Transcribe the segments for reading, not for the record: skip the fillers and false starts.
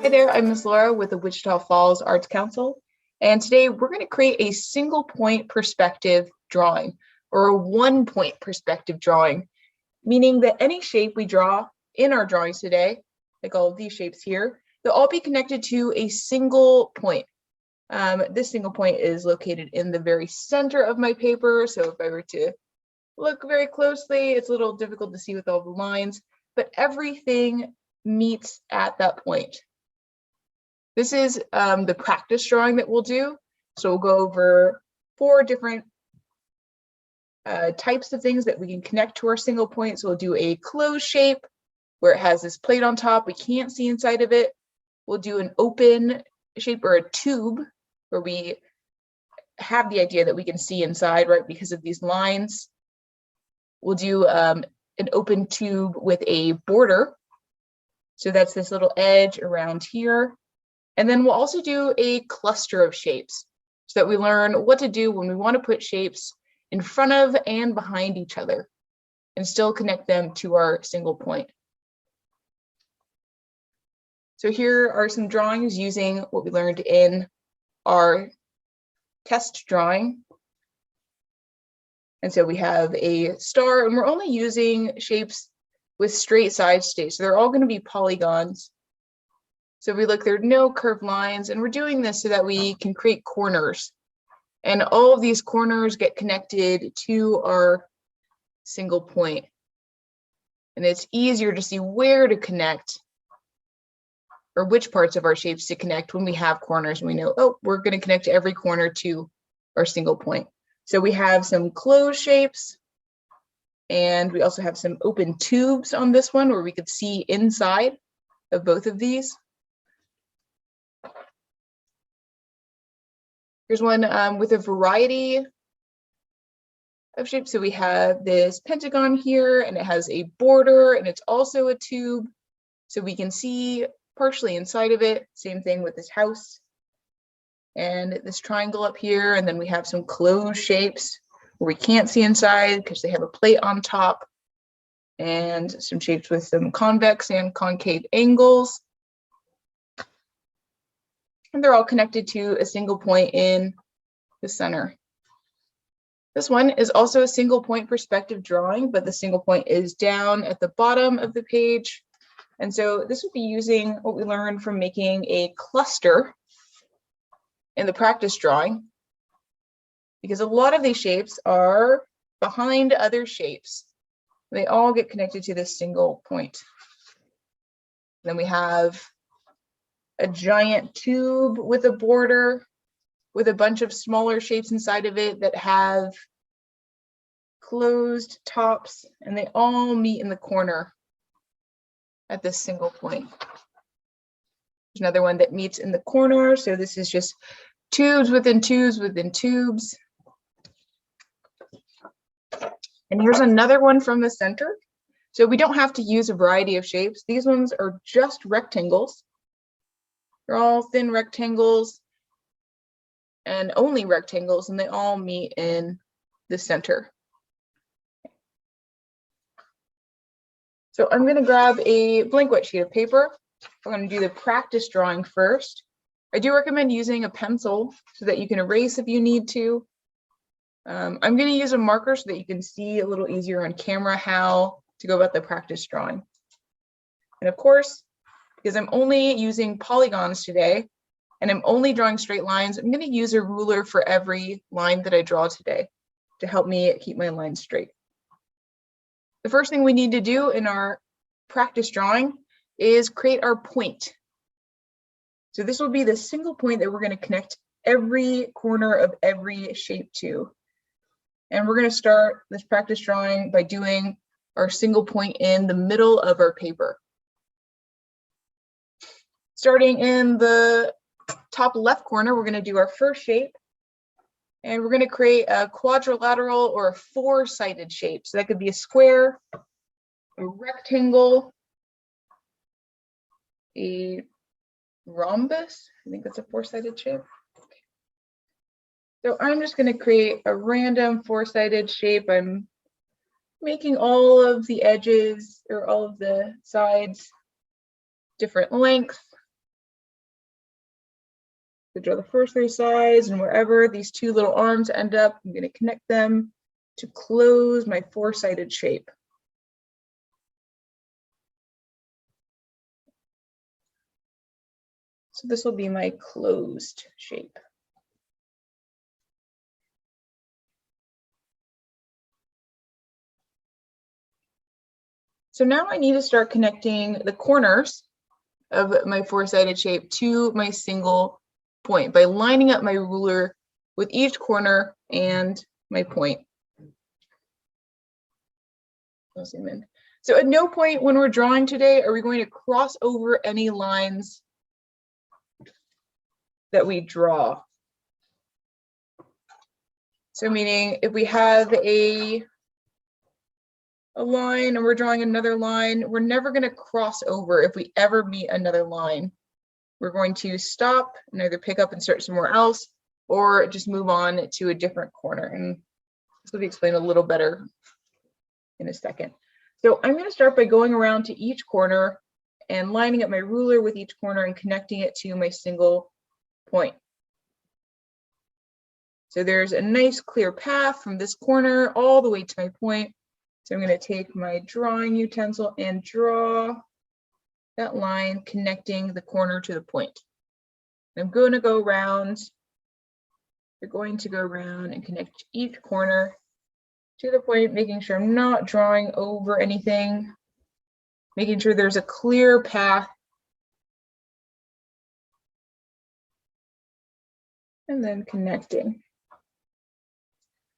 Hi there, I'm Ms. Laura with the Wichita Falls Arts Council, and today we're going to create a single point perspective drawing, or a 1 point perspective drawing, meaning that any shape we draw in our drawings today, like all of these shapes here, they'll all be connected to a single point. This single point is located in the very center of my paper, so if I were to look very closely, it's a little difficult to see with all the lines, but everything meets at that point. This is the practice drawing that we'll do. So we'll go over 4 different types of things that we can connect to our single point. So we'll do a closed shape where it has this plate on top. We can't see inside of it. We'll do an open shape or a tube where we have the idea that we can see inside, right, because of these lines. We'll do an open tube with a border. So that's this little edge around here. And then we'll also do a cluster of shapes so that we learn what to do when we want to put shapes in front of and behind each other and still connect them to our single point. So here are some drawings using what we learned in our test drawing. And so we have a star, and we're only using shapes with straight sides today. So they're all going to be polygons. So if we look, there are no curved lines, and we're doing this so that we can create corners. And all of these corners get connected to our single point. And it's easier to see where to connect or which parts of our shapes to connect when we have corners and we know, oh, we're going to connect every corner to our single point. So we have some closed shapes, and we also have some open tubes on this one where we could see inside of both of these. Here's one with a variety of shapes. So we have this pentagon here, and it has a border, and it's also a tube. So we can see partially inside of it. Same thing with this house and this triangle up here. And then we have some closed shapes where we can't see inside because they have a plate on top, and some shapes with some convex and concave angles. And they're all connected to a single point in the center. This one is also a single point perspective drawing, but the single point is down at the bottom of the page. And so this would be using what we learned from making a cluster in the practice drawing, because a lot of these shapes are behind other shapes. They all get connected to this single point. Then we have a giant tube with a border with a bunch of smaller shapes inside of it that have closed tops, and they all meet in the corner at this single point. There's another one that meets in the corner. So this is just tubes within tubes within tubes. And here's another one from the center. So we don't have to use a variety of shapes. These ones are just rectangles. They're all thin rectangles and only rectangles, and they all meet in the center. So I'm going to grab a blank white sheet of paper. I'm going to do the practice drawing first. I do recommend using a pencil so that you can erase if you need to. I'm going to use a marker so that you can see a little easier on camera how to go about the practice drawing. And of course, because I'm only using polygons today and I'm only drawing straight lines, I'm going to use a ruler for every line that I draw today to help me keep my lines straight. The first thing we need to do in our practice drawing is create our point. So this will be the single point that we're going to connect every corner of every shape to. And we're going to start this practice drawing by doing our single point in the middle of our paper. Starting in the top left corner, we're going to do our first shape. And we're going to create a quadrilateral or a 4-sided shape. So that could be a square, a rectangle, a rhombus. I think that's a 4-sided shape. So I'm just going to create a random 4-sided shape. I'm making all of the edges or all of the sides different length. So draw the first three sides, and wherever these two little arms end up, I'm going to connect them to close my four-sided shape. So this will be my closed shape. So now I need to start connecting the corners of my four-sided shape to my single point by lining up my ruler with each corner and my point. I'll zoom in. So at no point when we're drawing today are we going to cross over any lines that we draw. So meaning if we have a line and we're drawing another line, we're never going to cross over if we ever meet another line. We're going to stop and either pick up and start somewhere else or just move on to a different corner. And this will be explained a little better in a second. So I'm going to start by going around to each corner and lining up my ruler with each corner and connecting it to my single point. So there's a nice clear path from this corner all the way to my point. So I'm going to take my drawing utensil and draw that line connecting the corner to the point. I'm going to go around. You're going to go around and connect each corner to the point, making sure I'm not drawing over anything, making sure there's a clear path. And then connecting.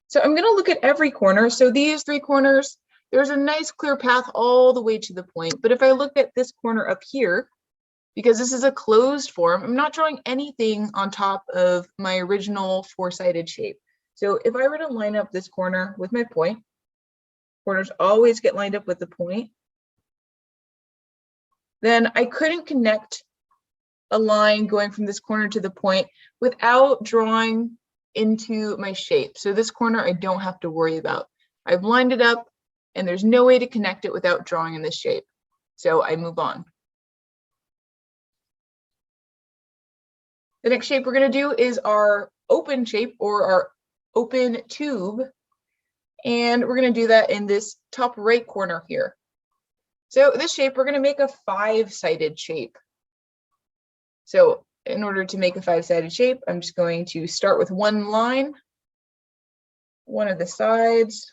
So I'm going to look at every corner. So these three corners, there's a nice clear path all the way to the point. But if I look at this corner up here, because this is a closed form, I'm not drawing anything on top of my original four-sided shape. So if I were to line up this corner with my point, corners always get lined up with the point, then I couldn't connect a line going from this corner to the point without drawing into my shape. So this corner I don't have to worry about. I've lined it up and there's no way to connect it without drawing in this shape. So I move on. The next shape we're going to do is our open shape or our open tube. And we're going to do that in this top right corner here. So this shape, we're going to make a five-sided shape. So in order to make a five-sided shape, I'm just going to start with one line, one of the sides,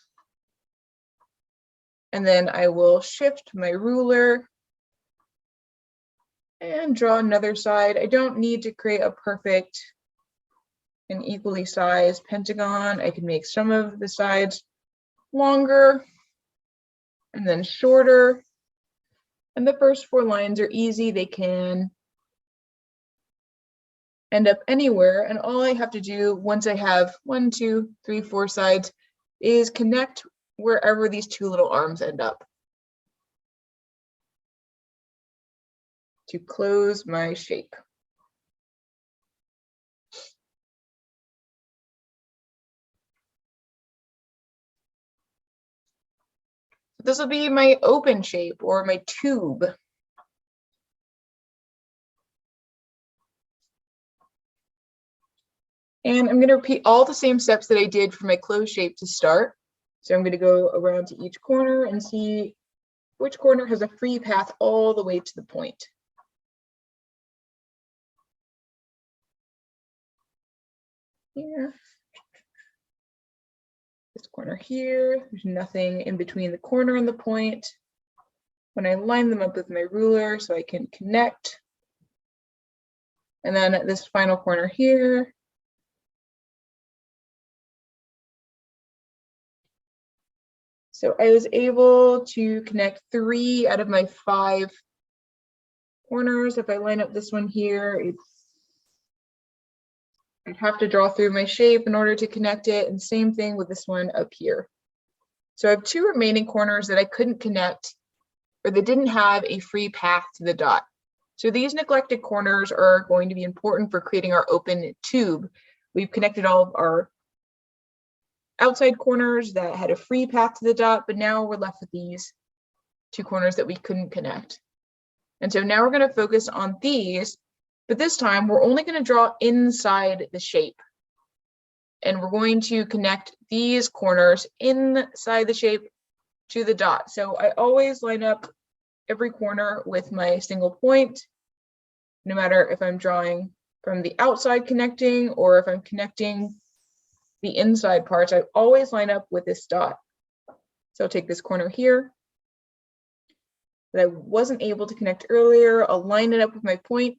and then I will shift my ruler and draw another side. I don't need to create a perfect and equally sized pentagon. I can make some of the sides longer and then shorter. And the first four lines are easy. They can end up anywhere. And all I have to do once I have 1, 2, 3, 4 sides is connect wherever these two little arms end up to close my shape. This will be my open shape or my tube. And I'm going to repeat all the same steps that I did for my closed shape to start. So I'm going to go around to each corner and see which corner has a free path all the way to the point. Here. This corner here, there's nothing in between the corner and the point. When I line them up with my ruler so I can connect. And then at this final corner here, so I was able to connect 3 out of my 5 corners. If I line up this one here, I'd have to draw through my shape in order to connect it, and same thing with this one up here. So I have 2 remaining corners that I couldn't connect or that didn't have a free path to the dot. So these neglected corners are going to be important for creating our open tube. We've connected all of our outside corners that had a free path to the dot, but now we're left with these 2 corners that we couldn't connect. And so now we're going to focus on these But this time we're only going to draw inside the shape. And we're going to connect these corners inside the shape to the dot. So I always line up every corner with my single point, no matter if I'm drawing from the outside connecting or if I'm connecting the inside parts, I always line up with this dot. So I'll take this corner here that I wasn't able to connect earlier. I'll line it up with my point,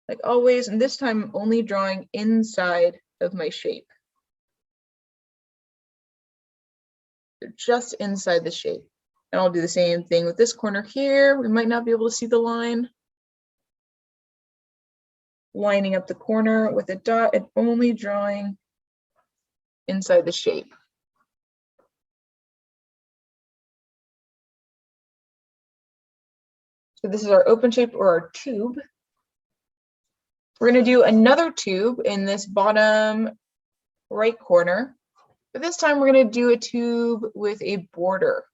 like always, and this time I'm only drawing inside of my shape. So just inside the shape. And I'll do the same thing with this corner here. We might not be able to see the line. Lining up the corner with a dot and only drawing inside the shape. So this is our open shape or our tube. We're going to do another tube in this bottom right corner, but this time we're going to do a tube with a border.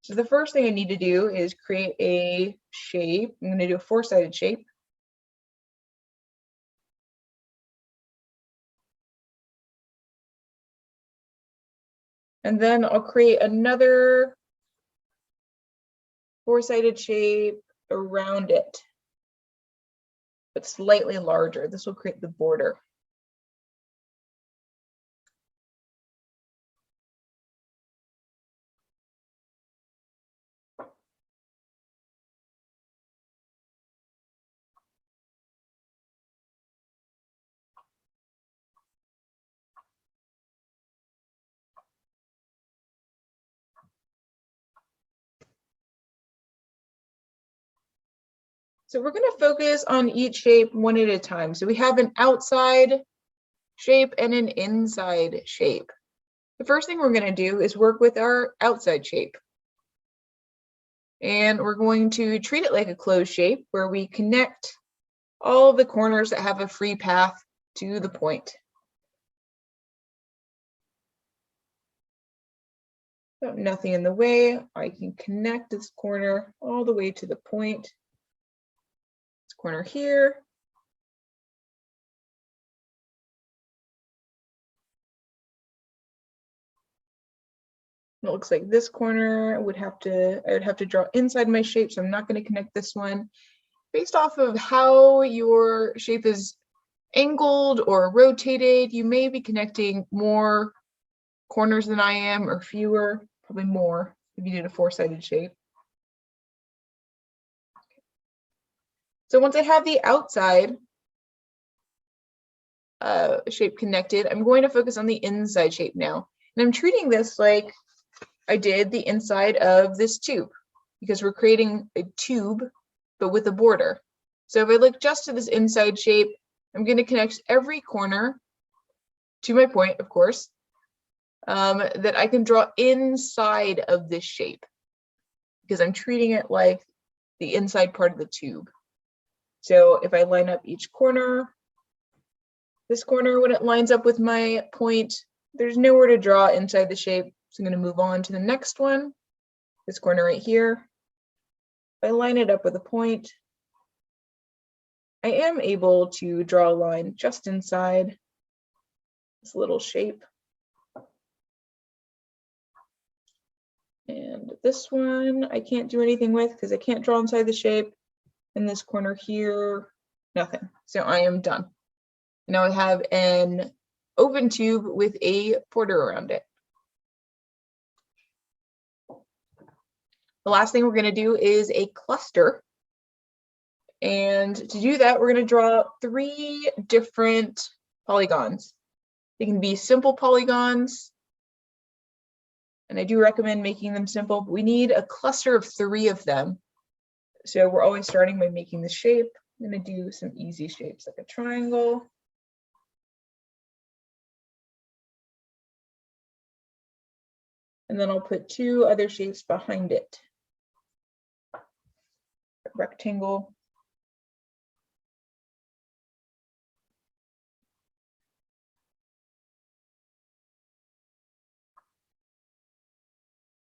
So the first thing I need to do is create a shape. I'm going to do a four-sided shape. And then I'll create another four-sided shape around it, but slightly larger. This will create the border. So we're going to focus on each shape one at a time. So we have an outside shape and an inside shape. The first thing we're going to do is work with our outside shape. And we're going to treat it like a closed shape where we connect all the corners that have a free path to the point. So nothing in the way. I can connect this corner all the way to the point. This corner here. It looks like this corner I would have to draw inside my shape, so I'm not going to connect this one. Based off of how your shape is angled or rotated, you may be connecting more corners than I am, or fewer, probably more if you did a four-sided shape. So once I have the outside shape connected, I'm going to focus on the inside shape now. And I'm treating this like I did the inside of this tube, because we're creating a tube, but with a border. So if I look just to this inside shape, I'm going to connect every corner to my point, of course, that I can draw inside of this shape, because I'm treating it like the inside part of the tube. So if I line up each corner, this corner, when it lines up with my point, there's nowhere to draw inside the shape. So I'm going to move on to the next one, this corner right here. If I line it up with a point, I am able to draw a line just inside this little shape. And this one I can't do anything with because I can't draw inside the shape. And this corner here, nothing. So I am done. Now I have an open tube with a border around it. The last thing we're going to do is a cluster. And to do that, we're going to draw 3 different polygons. They can be simple polygons, and I do recommend making them simple, but we need a cluster of 3 of them. So we're always starting by making the shape. I'm going to do some easy shapes like a triangle. And then I'll put 2 other shapes behind it. A rectangle.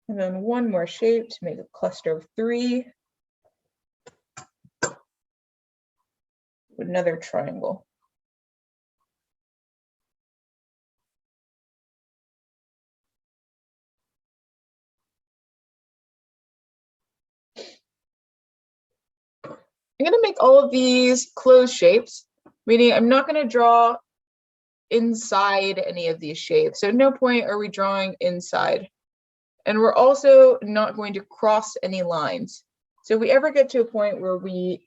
And then 1 more shape to make a cluster of 3. Another triangle. I'm going to make all of these closed shapes, meaning I'm not going to draw inside any of these shapes. So at no point are we drawing inside. And we're also not going to cross any lines. So if we ever get to a point where we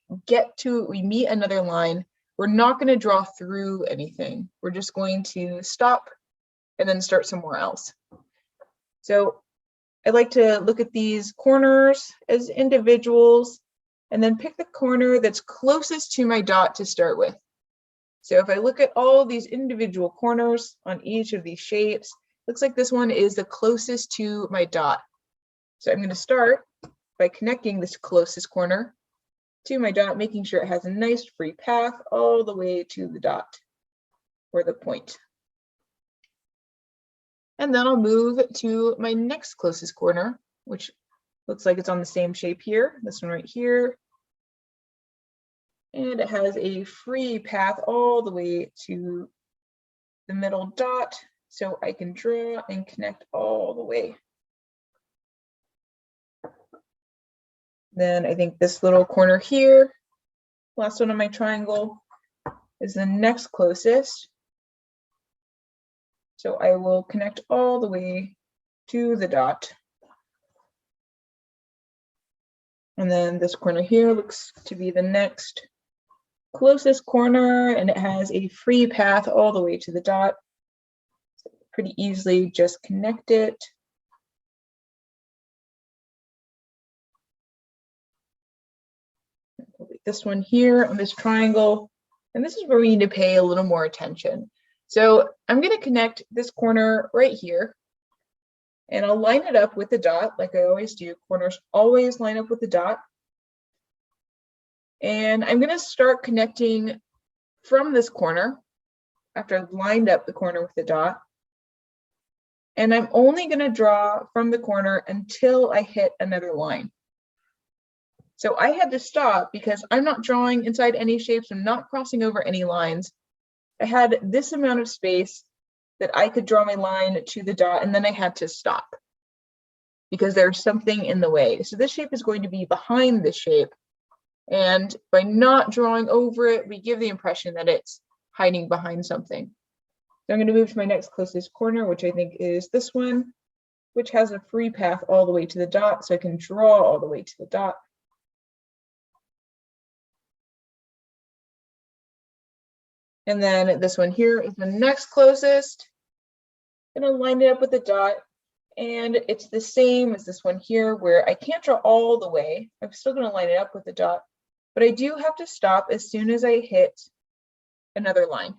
meet another line, we're not going to draw through anything. We're just going to stop and then start somewhere else. So I like to look at these corners as individuals and then pick the corner that's closest to my dot to start with. So if I look at all these individual corners on each of these shapes, looks like this one is the closest to my dot. So I'm going to start by connecting this closest corner to my dot, making sure it has a nice free path all the way to the dot or the point. And then I'll move to my next closest corner, which looks like it's on the same shape here, this one right here. And it has a free path all the way to the middle dot, so I can draw and connect all the way. Then I think this little corner here, last one on my triangle, is the next closest. So I will connect all the way to the dot. And then this corner here looks to be the next closest corner, and it has a free path all the way to the dot. So pretty easily just connect it. This one here on this triangle, and this is where we need to pay a little more attention. So I'm going to connect this corner right here, and I'll line it up with the dot like I always do. Corners always line up with the dot. And I'm going to start connecting from this corner after I've lined up the corner with the dot. And I'm only going to draw from the corner until I hit another line. So I had to stop because I'm not drawing inside any shapes. I'm not crossing over any lines. I had this amount of space that I could draw my line to the dot, and then I had to stop because there's something in the way. So this shape is going to be behind this shape. And by not drawing over it, we give the impression that it's hiding behind something. So I'm going to move to my next closest corner, which I think is this one, which has a free path all the way to the dot, so I can draw all the way to the dot. And then this one here is the next closest. I'm going to line it up with the dot, and it's the same as this one here where I can't draw all the way. I'm still going to line it up with the dot, but I do have to stop as soon as I hit another line.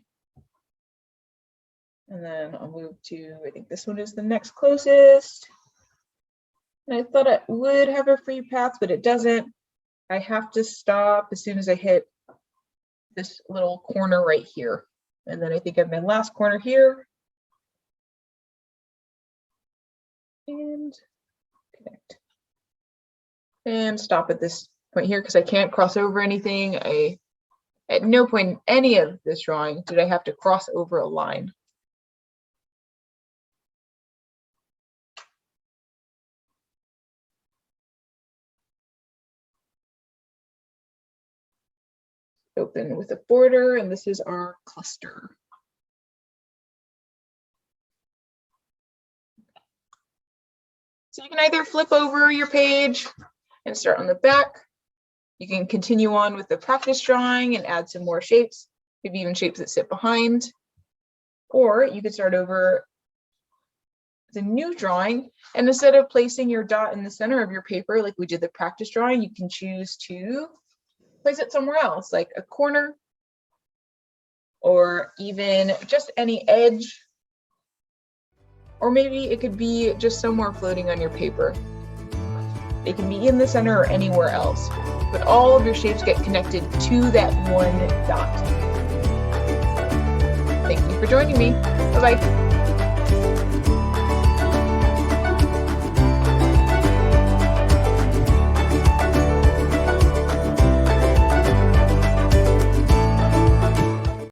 And then I'll move to, I think this one is the next closest. And I thought it would have a free path, but it doesn't. I have to stop as soon as I hit this little corner right here. And then I think I have my last corner here. And connect. And stop at this point here because I can't cross over anything. At no point in any of this drawing did I have to cross over a line. Open with a border, and this is our cluster. So you can either flip over your page and start on the back. You can continue on with the practice drawing and add some more shapes, maybe even shapes that sit behind. Or you could start over the new drawing, and instead of placing your dot in the center of your paper like we did the practice drawing, you can choose to place it somewhere else, like a corner, or even just any edge, or maybe it could be just somewhere floating on your paper. It can be in the center or anywhere else, but all of your shapes get connected to that one dot. Thank you for joining me. Bye-bye.